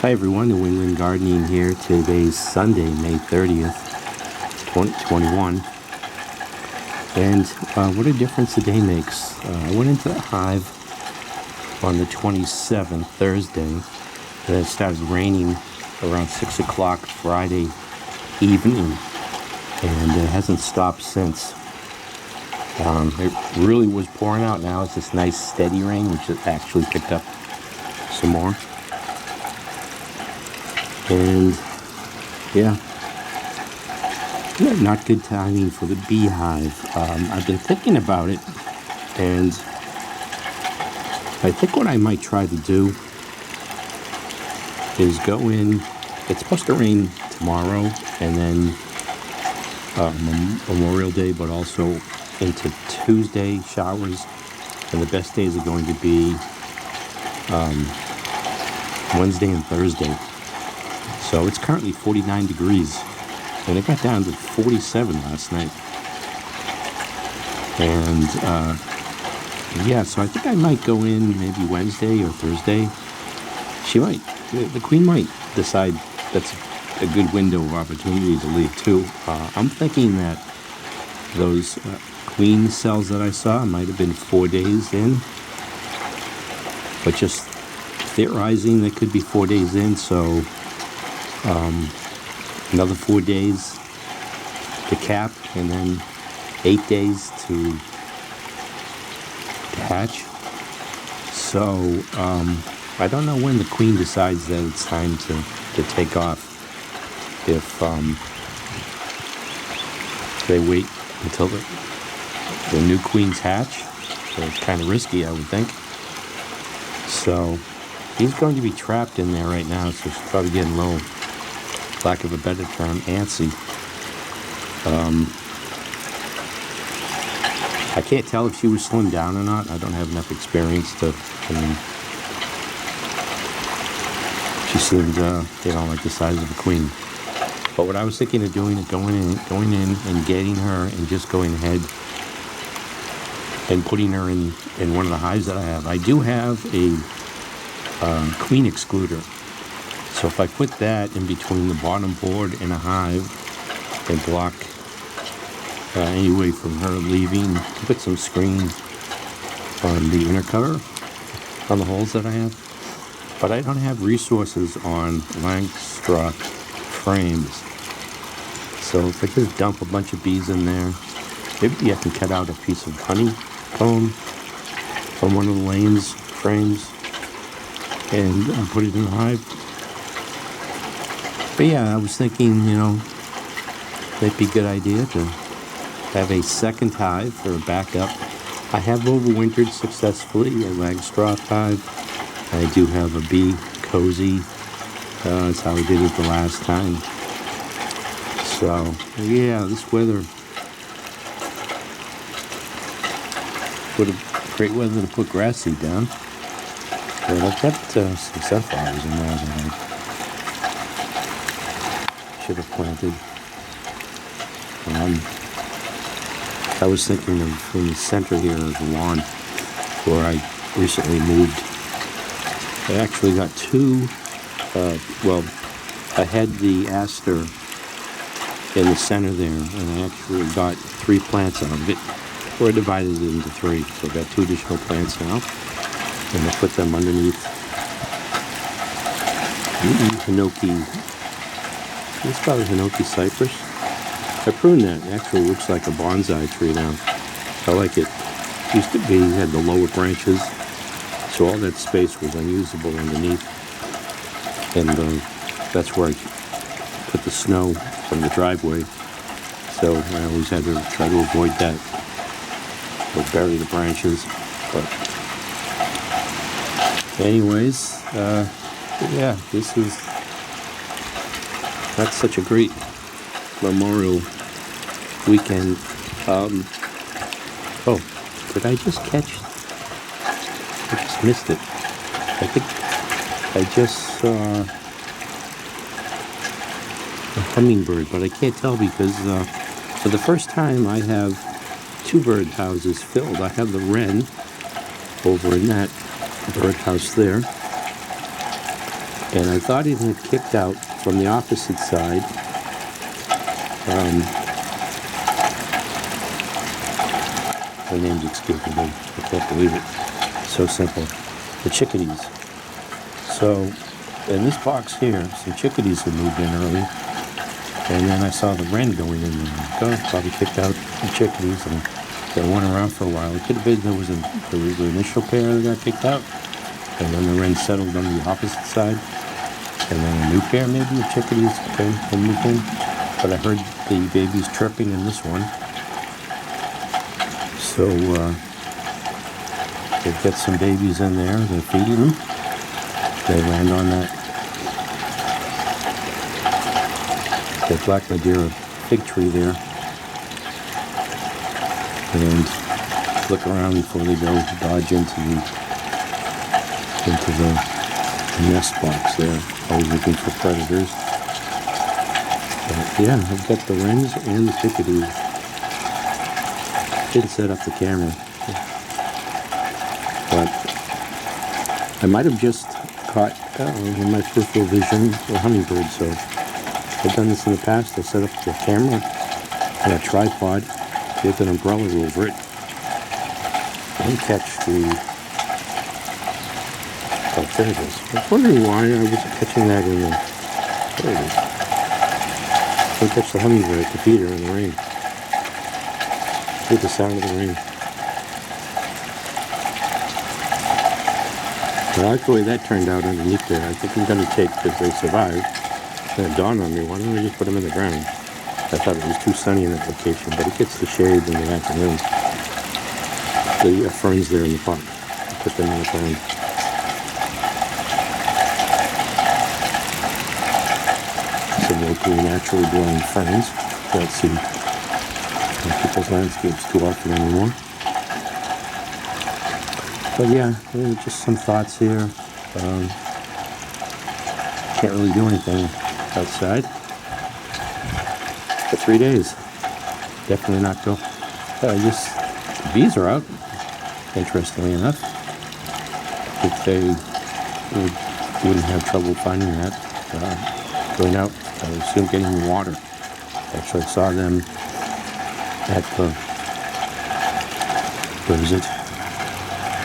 Hi everyone, New England Gardening here. Today's Sunday, May 30th, 2021. And what a difference a day makes. I went into the hive on the 27th, Thursday. Then it started raining around 6 o'clock Friday evening. And it hasn't stopped since. It really was pouring out. Now it's this nice steady rain, which has actually picked up some more. And yeah, not good timing for the beehive. I've been thinking about it, and I think what I might try to do is go in. It's supposed to rain tomorrow, and then Memorial Day, but also into Tuesday, showers, and the best days are going to be Wednesday and Thursday. So it's currently 49 degrees, and it got down to 47 last night. And yeah, so I think I might go in maybe Wednesday or Thursday. The queen might decide that's a good window of opportunity to leave too. I'm thinking that those queen cells that I saw might have been 4 days in, but just theorizing that could be 4 days in, so another 4 days to cap, and then 8 days to hatch. So I don't know when the queen decides that it's time to take off. If they wait until the new queens hatch, so it's kind of risky, I would think. So he's going to be trapped in there right now, so she's probably getting low. Lack of a better term, antsy. I can't tell if she was slimmed down or not. I don't have enough experience to. She seemed, like the size of a queen. But what I was thinking of doing is going in and getting her and just going ahead and putting her in one of the hives that I have. I do have a queen excluder. So if I put that in between the bottom board and a hive and block any way from her leaving, put some screen on the inner cover on the holes that I have. But I don't have resources on Langstroth frames. So if I just dump a bunch of bees in there, maybe I can cut out a piece of honeycomb from one of the Lane's frames and put it in the hive. But yeah, I was thinking, it'd be a good idea to have a second hive for a backup. I have overwintered successfully a Langstroth hive. I do have a bee cozy. That's how I did it the last time. So, yeah, this weather, what a great weather to put grass seed down. But I've got some sunflowers in there that I should have planted. I was thinking of in the center here of the lawn where I recently moved. I actually got two, I had the aster in the center there, and I actually got 3 plants out of it, or I divided it into 3, so I got 2 additional plants now, and I put them underneath Hinoki, it's probably Hinoki cypress. I pruned that. It actually looks like a bonsai tree now. I like it. It used to be, it had the lower branches, so all that space was unusable underneath. And that's where I put the snow from the driveway. So I always had to try to avoid that, or bury the branches. But anyways, yeah, this is not such a great Memorial weekend. Oh, did I just catch? I just missed it. I think I just saw a hummingbird, but I can't tell because for the first time I have 2 bird houses filled. I have the wren over in that birdhouse there, And I thought it had kicked out from the opposite side. The name's escaping me. I can't believe it. So simple. The chickadees. So in this box here, some chickadees had moved in early. And then I saw the wren going in there. Probably kicked out the chickadees and they went around for a while. It could have been there was the initial pair that got kicked out. And then the wren settled on the opposite side. And then a new pair maybe of chickadees came and moved in. But I heard the babies chirping in this one. So they've got some babies in there. They're feeding them. They land on that Black Madeira fig tree there. And look around before they go dodge into the nest box there. Always looking for predators. But yeah, I've got the wrens and the chickadees. Didn't set up the camera, but I might have just caught in my peripheral vision a hummingbird. So I've done this in the past. I set up the camera on a tripod with an umbrella over it and catch the. Oh, there it is. I was wondering why I wasn't catching that in there. There it is. Don't catch the hummingbird, the feeder in the rain. Hear the sound of the rain. I like the way that turned out underneath there. I think I'm going to take, because they survived. And it dawned on me, why don't I just put them in the ground? I thought it was too sunny in that location, but it gets the shade in the afternoon. The ferns there in the pot. I put them in the ground. Some locally naturally growing ferns. Don't see in people's landscapes too often anymore. But yeah, just some thoughts here. Can't really do anything outside for 3 days. Definitely not go. Just the bees are out. Interestingly enough, if they wouldn't have trouble finding that, going out, I assume getting water. Actually, I saw them at the, what is it?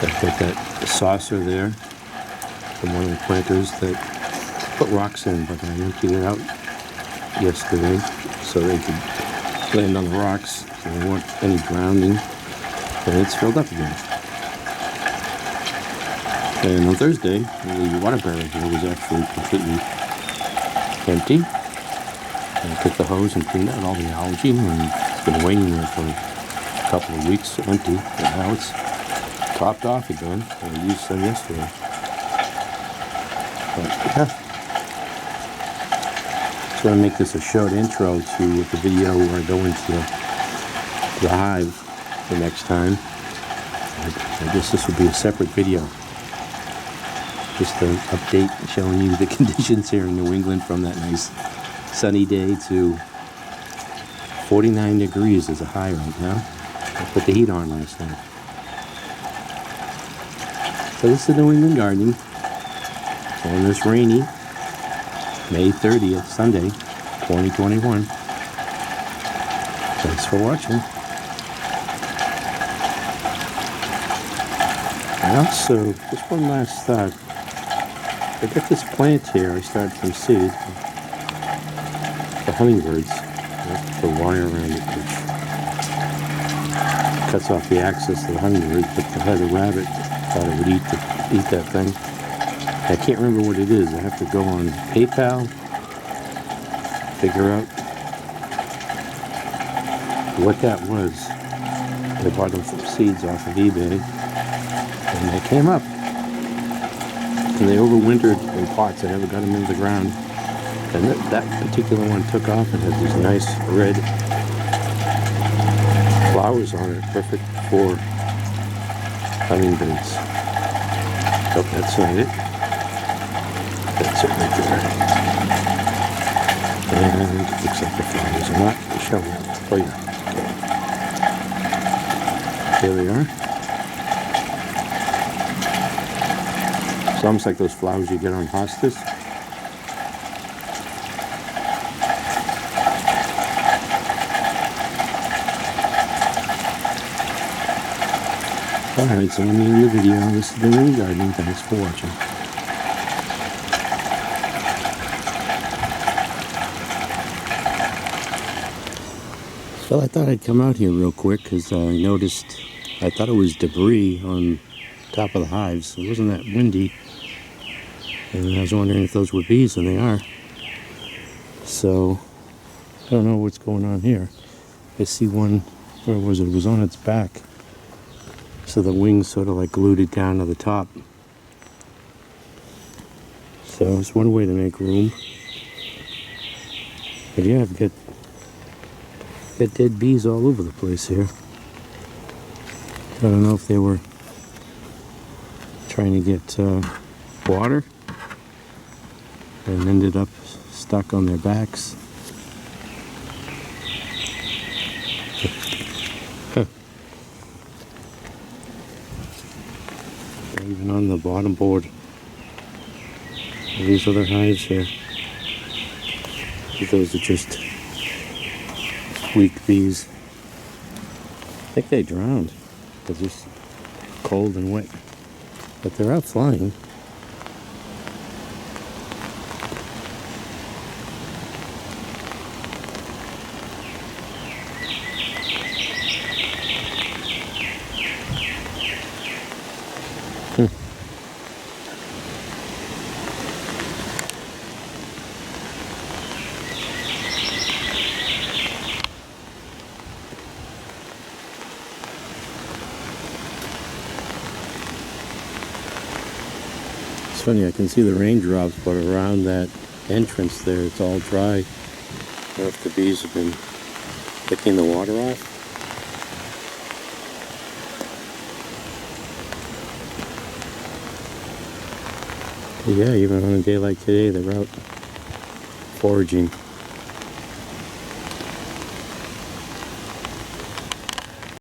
I've got that saucer there from one of the planters that put rocks in, but I emptied it out yesterday so they could land on the rocks. So they weren't any drowning, and it's filled up again. And on Thursday, the water barrel here was actually completely empty. I took the hose and cleaned out all the algae, and it's been waiting there for a couple of weeks empty, and now it's topped off again. I used some yesterday. But yeah. Just want to make this a short intro to the video where I go into the hive the next time. I guess this will be a separate video. Just an update showing you the conditions here in New England from that nice sunny day to 49 degrees is a high right now. I put the heat on last night. So this is New England Gardening on this rainy May 30th, Sunday, 2021. Thanks for watching. And also, just one last thought. I got this plant here I started from seed. The hummingbirds. The wire around it which cuts off the access to the hummingbird, but I had a rabbit. Thought it would eat that thing. I can't remember what it is. I have to go on PayPal, figure out what that was. I bought them some seeds off of eBay, and they came up. And they overwintered in pots. I never got them into the ground. And that particular one took off and had these nice red flowers on it, perfect for hummingbirds. Oh, that's not it. That's it right there. And it looks like the flowers are not showing up. Oh yeah. There they are. It's almost like those flowers you get on hostas. Alright, so let me end the video. This is the rain gardening. Thanks for watching. Well, I thought I'd come out here real quick because I noticed, I thought it was debris on top of the hives. It wasn't that windy. And I was wondering if those were bees, and they are. So, I don't know what's going on here. I see one, where was it? It was on its back. So the wings sort of like glued it down to the top. So it's one way to make room. But yeah, I've got dead bees all over the place here. I don't know if they were trying to get water and ended up stuck on their backs. Even on the bottom board of these other hives here. Those are just weak bees. I think they drowned. They're just cold and wet. But they're out flying. It's funny, I can see the raindrops, but around that entrance there, it's all dry. I don't know if the bees have been picking the water off. But yeah, even on a day like today, they're out foraging.